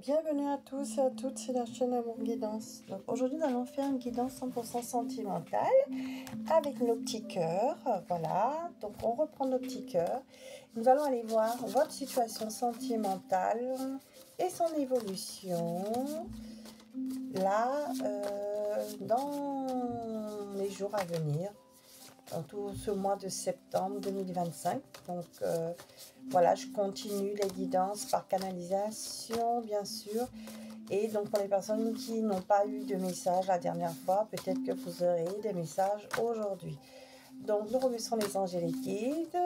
bienvenue à tous et à toutes sur la chaîne Amour Guidance. Donc aujourd'hui nous allons faire une guidance 100% sentimentale avec nos petits cœurs. Voilà, donc on reprend nos petits cœurs. Nous allons aller voir votre situation sentimentale et son évolution là dans les jours à venir. Dans tout ce mois de septembre 2025. Donc voilà, je continue les guidances par canalisation, bien sûr. Et donc pour les personnes qui n'ont pas eu de message la dernière fois, peut-être que vous aurez des messages aujourd'hui. Donc nous remercions les anges et les guides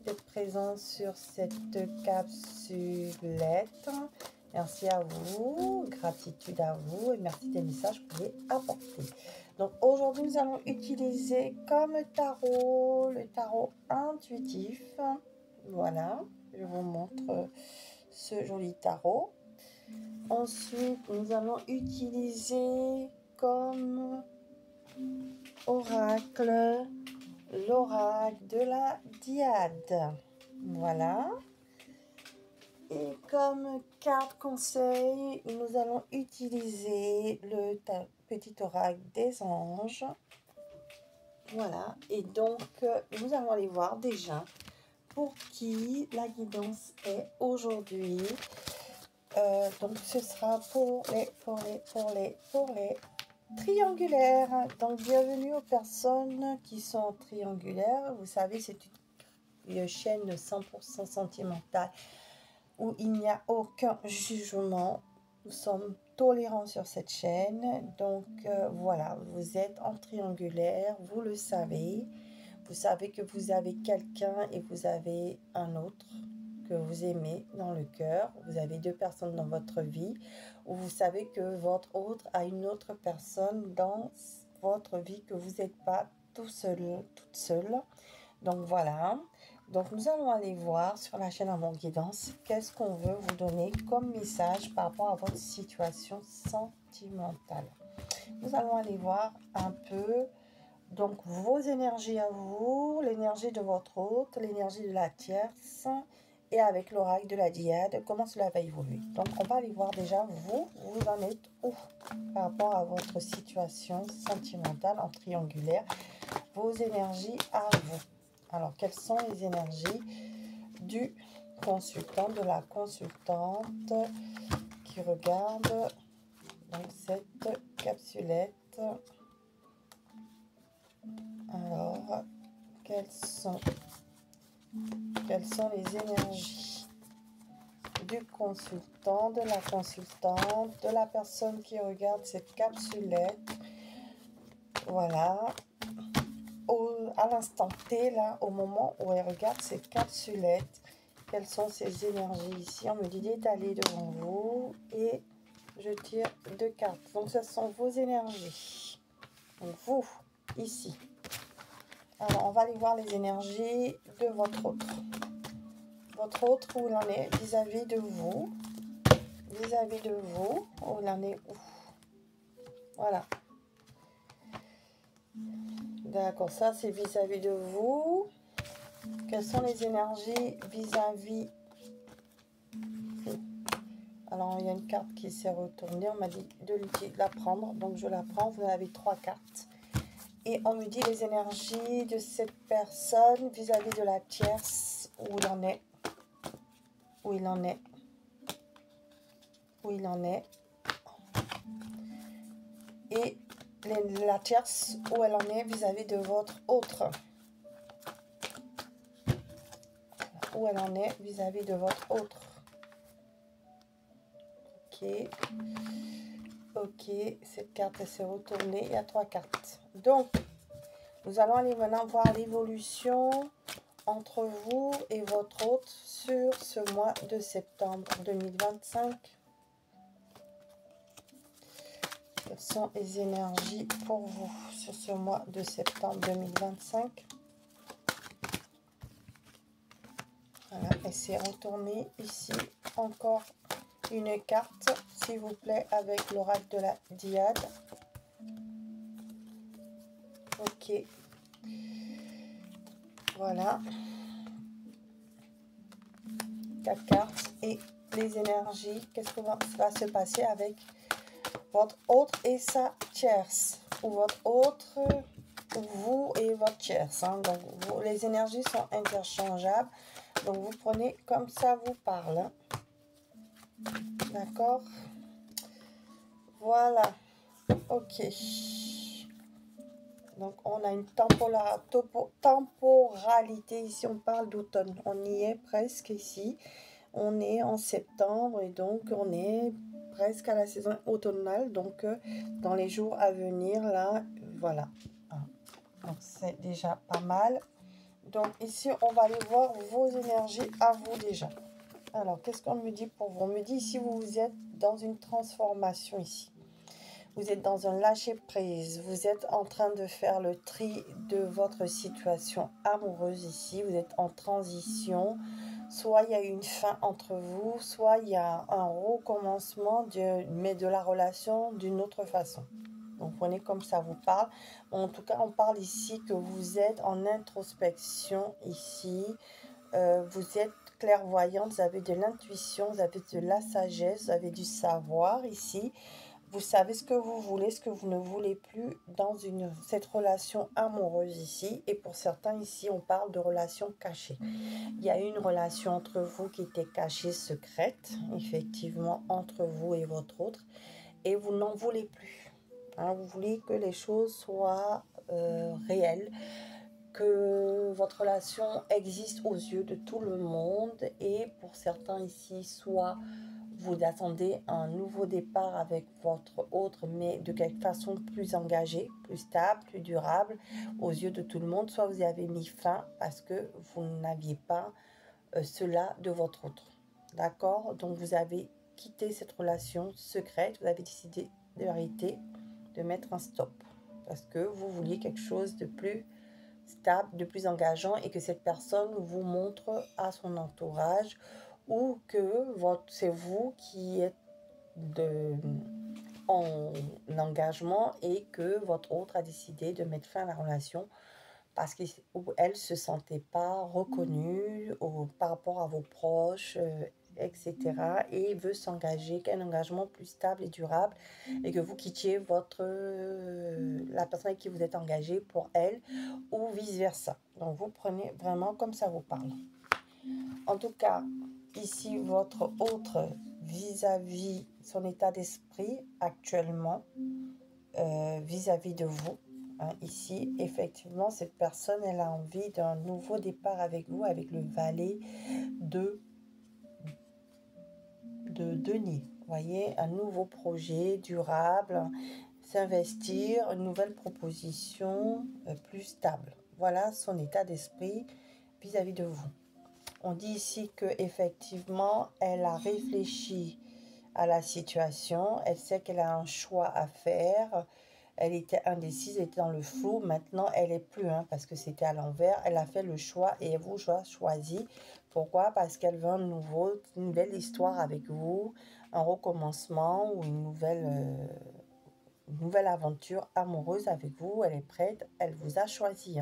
d'être présents sur cette capsulette. Merci à vous, gratitude à vous et merci des messages que vous pouvez apporter. Donc aujourd'hui nous allons utiliser comme tarot, le tarot intuitif. Voilà, je vous montre ce joli tarot. Ensuite nous allons utiliser comme oracle l'oracle de la Diade. Voilà. Et comme carte conseil, nous allons utiliser le petit oracle des anges. Voilà. Et donc, nous allons aller voir déjà pour qui la guidance est aujourd'hui. Donc, ce sera pour les triangulaires. Donc, bienvenue aux personnes qui sont triangulaires. Vous savez, c'est une chaîne 100% sentimentale où il n'y a aucun jugement. Nous sommes tolérants sur cette chaîne. Donc voilà, vous êtes en triangulaire, vous le savez. Vous savez que vous avez quelqu'un et vous avez un autre que vous aimez dans le cœur. Vous avez deux personnes dans votre vie où vous savez que votre autre a une autre personne dans votre vie, que vous n'êtes pas tout seul, toute seule. Donc voilà. Donc nous allons aller voir sur la chaîne Amour Guidance qu'est-ce qu'on veut vous donner comme message par rapport à votre situation sentimentale. Nous allons aller voir un peu donc vos énergies à vous, l'énergie de votre hôte, l'énergie de la tierce et avec l'oracle de la Diade, comment cela va évoluer. Donc on va aller voir déjà vous en êtes où par rapport à votre situation sentimentale en triangulaire, vos énergies à vous. Alors, quelles sont les énergies du consultant, de la consultante qui regarde donc, cette capsulette? Alors, quelles sont les énergies du consultant, de la consultante, de la personne qui regarde cette capsulette? Voilà. À l'instant T, là, au moment où elle regarde cette capsulette, quelles sont ces énergies ici? On me dit d'étaler devant vous et je tire deux cartes. Donc, ce sont vos énergies. Donc, vous, ici. Alors, on va aller voir les énergies de votre autre. Votre autre, où il en est vis-à-vis de vous. Vis-à-vis de vous, où il en est où? Voilà. D'accord, ça c'est vis-à-vis de vous. Quelles sont les énergies vis-à-vis? Alors, il y a une carte qui s'est retournée. On m'a dit de la prendre. Donc, je la prends. Vous avez trois cartes. Et on me dit les énergies de cette personne vis-à-vis de la tierce. Où il en est. Où il en est. Où il en est. Et la tierce, où elle en est vis-à-vis de votre autre. Où elle en est vis-à-vis de votre autre. Ok, cette carte s'est retournée. Il y a trois cartes. Donc, nous allons aller maintenant voir l'évolution entre vous et votre hôte sur ce mois de septembre 2025. Quelles sont les énergies pour vous sur ce mois de septembre 2025? Voilà, elle s'est retournée ici. Encore une carte, s'il vous plaît, avec l'oracle de la Diade. Ok. Voilà. 4 cartes et les énergies, qu'est-ce que va se passer avec votre autre et sa tierce, ou votre autre, vous et votre tierce. Hein. Donc, les énergies sont interchangeables. Donc, vous prenez comme ça vous parle. Hein. D'accord? Voilà. Ok. Donc, on a une temporalité. Ici, on parle d'automne. On y est presque ici. On est en septembre et donc on est presque à la saison automnale. Donc, dans les jours à venir, là, voilà. Donc, c'est déjà pas mal. Donc, ici, on va aller voir vos énergies à vous déjà. Alors, qu'est-ce qu'on me dit pour vous? On me dit ici, vous êtes dans une transformation ici. Vous êtes dans un lâcher-prise. Vous êtes en train de faire le tri de votre situation amoureuse ici. Vous êtes en transition. Soit il y a une fin entre vous, soit il y a un recommencement, mais de la relation d'une autre façon. Donc, prenez comme ça vous parle. En tout cas, on parle ici que vous êtes en introspection ici. Vous êtes clairvoyante, vous avez de l'intuition, vous avez de la sagesse, vous avez du savoir ici. Vous savez ce que vous voulez, ce que vous ne voulez plus dans cette relation amoureuse ici. Et pour certains ici, on parle de relation cachée. Il y a une relation entre vous qui était cachée, secrète, effectivement, entre vous et votre autre. Et vous n'en voulez plus. Hein, vous voulez que les choses soient réelles, que votre relation existe aux yeux de tout le monde. Et pour certains ici, soit vous attendez un nouveau départ avec votre autre, mais de quelque façon plus engagée, plus stable, plus durable aux yeux de tout le monde. Soit vous avez mis fin parce que vous n'aviez pas cela de votre autre. D'accord? Donc vous avez quitté cette relation secrète, vous avez décidé de vérité de mettre un stop parce que vous vouliez quelque chose de plus stable, de plus engageant et que cette personne vous montre à son entourage ou que c'est vous qui êtes en engagement et que votre autre a décidé de mettre fin à la relation parce qu'elle ne se sentait pas reconnue par rapport à vos proches, etc. Et veut s'engager, qu'un engagement plus stable et durable et que vous quittiez la personne avec qui vous êtes engagé pour elle ou vice-versa. Donc, vous prenez vraiment comme ça vous parle. En tout cas, ici, votre autre vis-à-vis son état d'esprit actuellement, vis-à-vis de vous. Hein, ici, effectivement, cette personne, elle a envie d'un nouveau départ avec vous, avec le valet de denier. Vous voyez, un nouveau projet durable, s'investir, une nouvelle proposition plus stable. Voilà son état d'esprit vis-à-vis de vous. On dit ici que effectivement, elle a réfléchi à la situation, elle sait qu'elle a un choix à faire. Elle était indécise, elle était dans le flou. Maintenant, elle est plus, parce que c'était à l'envers. Elle a fait le choix et vous a choisi. Pourquoi? Parce qu'elle veut une nouvelle histoire avec vous, un recommencement ou une nouvelle aventure amoureuse avec vous. Elle est prête, elle vous a choisi.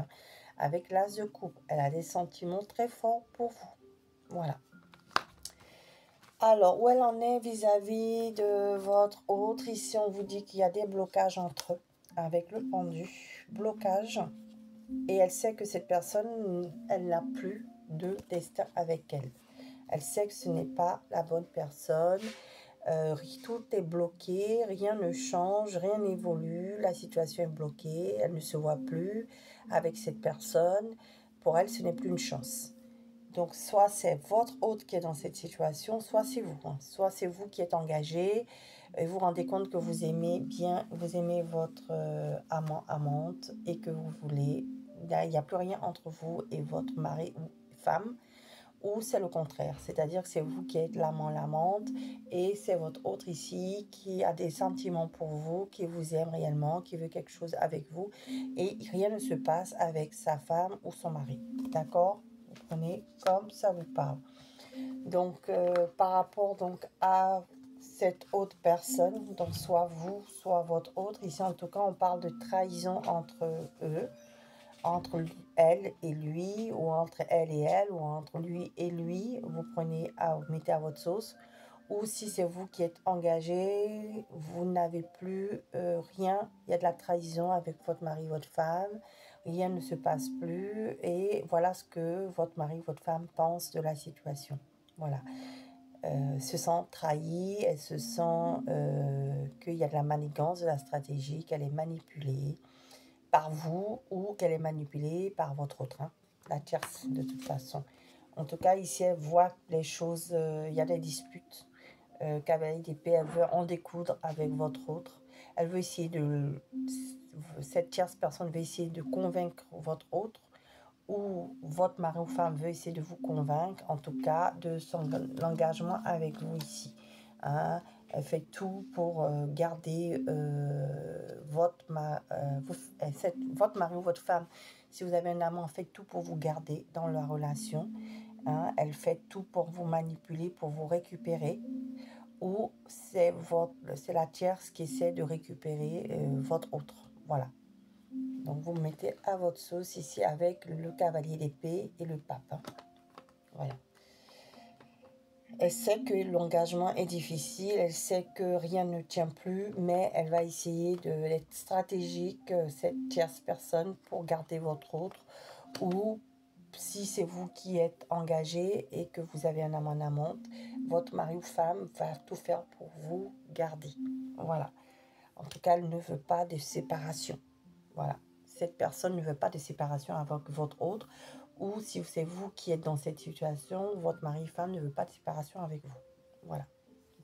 Avec l'as de coupe, elle a des sentiments très forts pour vous. Voilà. Alors, où elle en est vis-à-vis de votre autre? Ici, on vous dit qu'il y a des blocages entre eux, avec le pendu. Blocage. Et elle sait que cette personne, elle n'a plus de destin avec elle. Elle sait que ce n'est pas la bonne personne. Tout est bloqué, rien ne change, rien n'évolue. La situation est bloquée, elle ne se voit plus avec cette personne. Pour elle, ce n'est plus une chance. Donc, soit c'est votre hôte qui est dans cette situation, soit c'est vous. Soit c'est vous qui êtes engagé et vous vous rendez compte que vous aimez votre amant, amante et que vous voulez, il n'y a plus rien entre vous et votre mari ou femme, ou c'est le contraire. C'est-à-dire que c'est vous qui êtes l'amant, l'amante et c'est votre autre ici qui a des sentiments pour vous, qui vous aime réellement, qui veut quelque chose avec vous et rien ne se passe avec sa femme ou son mari. D'accord ? Vous prenez comme ça vous parle. Donc, par rapport donc à cette autre personne, donc soit vous, soit votre autre, ici en tout cas on parle de trahison entre eux, entre elle et lui, ou entre elle et elle, ou entre lui et lui, vous mettez à votre sauce, ou si c'est vous qui êtes engagé, vous n'avez plus rien, il y a de la trahison avec votre mari, votre femme, rien ne se passe plus, et voilà ce que votre mari, votre femme pense de la situation. Voilà. Se sent trahie, elle se sent qu'il y a de la manigance, de la stratégie, qu'elle est manipulée par vous ou qu'elle est manipulée par votre autre, hein, la tierce de toute façon. En tout cas, ici, elle voit les choses, il y a des disputes. Cavalier d'épée, elle veut en découdre avec votre autre. Elle veut essayer de... Cette tierce personne veut essayer de convaincre votre autre, ou votre mari ou femme veut essayer de vous convaincre, en tout cas, de son engagement avec vous ici. Hein. Elle fait tout pour garder votre mari ou votre femme. Si vous avez un amant, elle fait tout pour vous garder dans la relation. Hein. Elle fait tout pour vous manipuler, pour vous récupérer. Ou c'est la tierce qui essaie de récupérer votre autre. Voilà. Donc vous mettez à votre sauce ici avec le cavalier d'épée et le pape. Hein. Voilà. Elle sait que l'engagement est difficile, elle sait que rien ne tient plus, mais elle va essayer d'être stratégique, cette tierce personne, pour garder votre autre. Ou si c'est vous qui êtes engagé et que vous avez un amant amante, votre mari ou femme va tout faire pour vous garder. Voilà. En tout cas, elle ne veut pas de séparation. Voilà. Cette personne ne veut pas de séparation avec votre autre, ou si c'est vous qui êtes dans cette situation, votre mari femme ne veut pas de séparation avec vous. Voilà.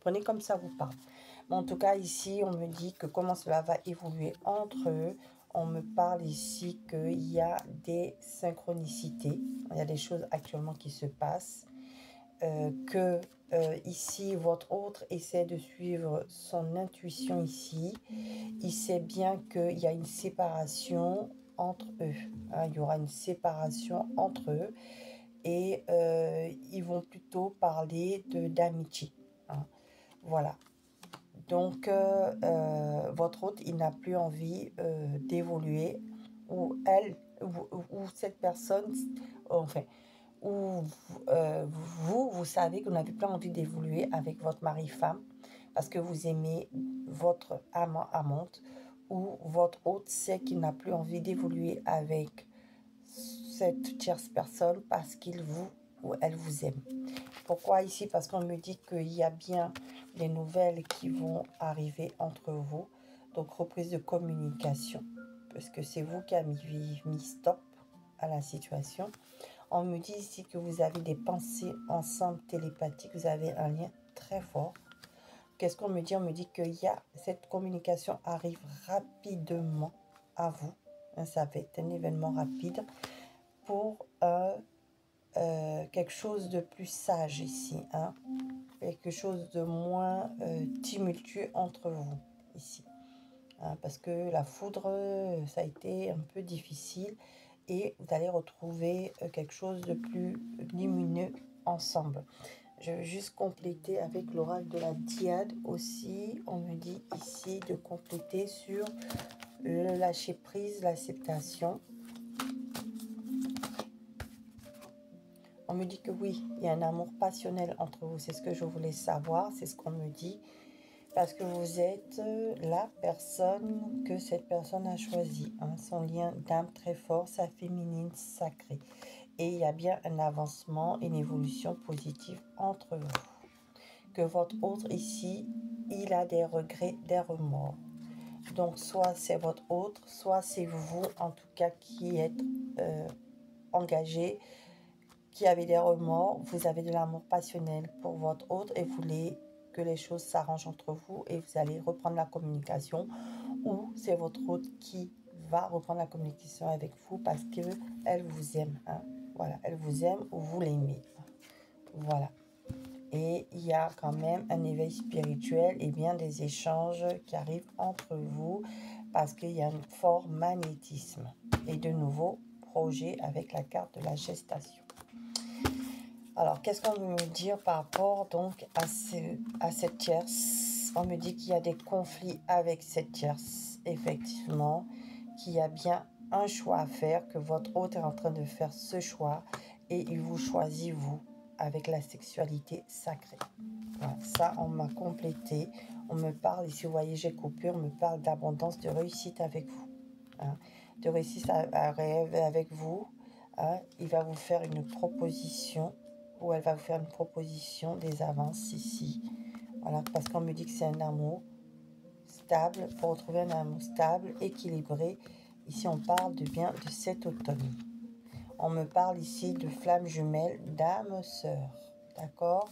Prenez comme ça vous parle. Mais en tout cas, ici, on me dit que comment cela va évoluer entre eux. On me parle ici qu'il y a des synchronicités. Il y a des choses actuellement qui se passent. Que ici, votre autre essaie de suivre son intuition ici. Il sait bien qu'il y a une séparation entre eux. Hein, il y aura une séparation entre eux. Et ils vont plutôt parler d'amitié. Hein. Voilà. Donc, votre hôte, il n'a plus envie d'évoluer, ou elle, ou cette personne, enfin, ou vous savez que vous n'avez plus envie d'évoluer avec votre mari-femme parce que vous aimez votre amante, ou votre hôte sait qu'il n'a plus envie d'évoluer avec cette tierce personne parce qu'il vous ou elle vous aime. Pourquoi ici? Parce qu'on me dit qu'il y a bien des nouvelles qui vont arriver entre vous. Donc, reprise de communication. Parce que c'est vous qui avez mis stop à la situation. On me dit ici que vous avez des pensées ensemble télépathiques. Vous avez un lien très fort. Qu'est-ce qu'on me dit? On me dit que cette communication arrive rapidement à vous. Ça va être un événement rapide pour quelque chose de plus sage ici, hein? Quelque chose de moins tumultueux entre vous ici, hein? Parce que la foudre, ça a été un peu difficile, et vous allez retrouver quelque chose de plus lumineux ensemble. Je vais juste compléter avec l'oracle de la Diade aussi. On me dit ici de compléter sur le lâcher prise, l'acceptation. On me dit que oui, il y a un amour passionnel entre vous. C'est ce que je voulais savoir, c'est ce qu'on me dit. Parce que vous êtes la personne que cette personne a choisie. Hein, son lien d'âme très fort, sa féminine sacrée. Et il y a bien un avancement, une évolution positive entre vous. Que votre autre ici, il a des regrets, des remords. Donc, soit c'est votre autre, soit c'est vous, en tout cas, qui êtes engagé, qui avez des remords, vous avez de l'amour passionnel pour votre autre et vous voulez que les choses s'arrangent entre vous et vous allez reprendre la communication, ou c'est votre autre qui va reprendre la communication avec vous parce qu'elle vous aime. Hein. Voilà, elle vous aime ou vous l'aimez. Voilà. Et il y a quand même un éveil spirituel et bien des échanges qui arrivent entre vous parce qu'il y a un fort magnétisme. Et de nouveau, projet avec la carte de la gestation. Alors, qu'est-ce qu'on veut me dire par rapport donc à cette tierce? On me dit qu'il y a des conflits avec cette tierce, effectivement, qu'il y a bien un choix à faire, que votre hôte est en train de faire ce choix et il vous choisit, vous. avec la sexualité sacrée. Voilà, ça, on m'a complété. On me parle, ici, vous voyez, j'ai coupure, on me parle d'abondance, de réussite avec vous. Hein, de réussite à rêver avec vous. Hein, il va vous faire une proposition, ou elle va vous faire une proposition, des avances ici. Voilà, parce qu'on me dit que c'est un amour stable, pour retrouver un amour stable, équilibré. Ici, on parle de bien de cet automne. On me parle ici de flammes jumelles, d'âme sœur. D'accord?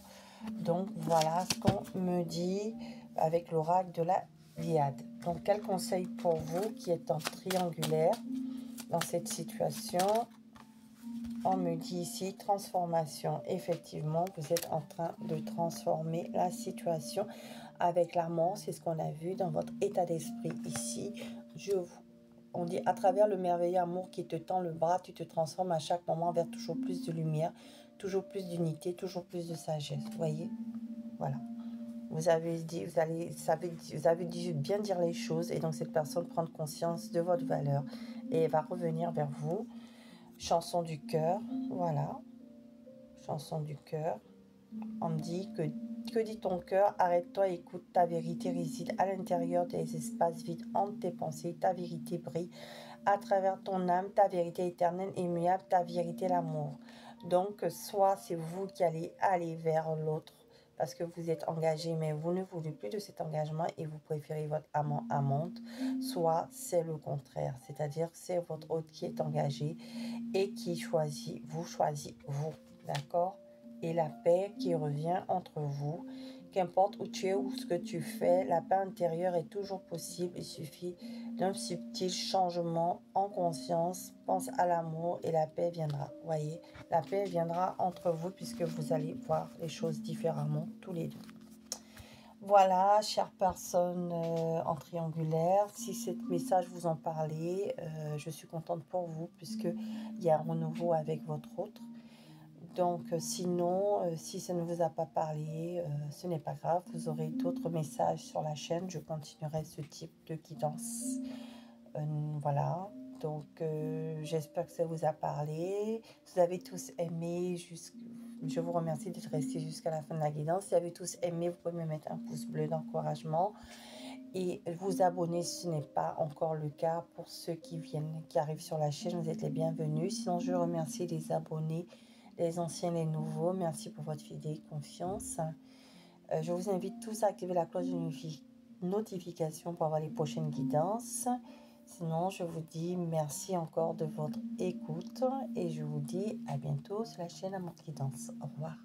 Donc, voilà ce qu'on me dit avec l'oracle de la Diade. Donc, quel conseil pour vous qui êtes en triangulaire dans cette situation? On me dit ici transformation. Effectivement, vous êtes en train de transformer la situation avec l'amour. C'est ce qu'on a vu dans votre état d'esprit ici. On dit à travers le merveilleux amour qui te tend le bras, tu te transformes à chaque moment vers toujours plus de lumière, toujours plus d'unité, toujours plus de sagesse. Vous voyez? Voilà. Vous avez dit, vous avez dit bien dire les choses, et donc cette personne prend conscience de votre valeur et va revenir vers vous. Chanson du cœur, voilà. Chanson du cœur. On me dit que dit ton cœur? Arrête-toi, écoute, ta vérité réside à l'intérieur des espaces vides entre tes pensées. Ta vérité brille à travers ton âme, ta vérité éternelle, immuable, ta vérité l'amour. Donc, soit c'est vous qui allez aller vers l'autre parce que vous êtes engagé, mais vous ne voulez plus de cet engagement et vous préférez votre amant amante, soit c'est le contraire, c'est-à-dire que c'est votre hôte qui est engagé et qui choisit vous, d'accord? Et la paix qui revient entre vous, qu'importe où tu es ou ce que tu fais, la paix intérieure est toujours possible. Il suffit d'un subtil changement en conscience. Pense à l'amour et la paix viendra. Voyez, la paix viendra entre vous puisque vous allez voir les choses différemment tous les deux. Voilà, chères personnes en triangulaire, si ce message vous en parlait, je suis contente pour vous puisqu'il y a un renouveau avec votre autre. Donc sinon, si ça ne vous a pas parlé, ce n'est pas grave, vous aurez d'autres messages sur la chaîne, je continuerai ce type de guidance. Voilà, donc j'espère que ça vous a parlé. Vous avez tous aimé, je vous remercie d'être restés jusqu'à la fin de la guidance. Si vous avez tous aimé, vous pouvez me mettre un pouce bleu d'encouragement et vous abonner si ce n'est pas encore le cas. Pour ceux qui arrivent sur la chaîne, vous êtes les bienvenus. Sinon, je remercie les abonnés, les anciens, les nouveaux. Merci pour votre fidèle confiance. Je vous invite tous à activer la cloche de notification pour avoir les prochaines guidances. Sinon, je vous dis merci encore de votre écoute et je vous dis à bientôt sur la chaîne Amour Guidance. Au revoir.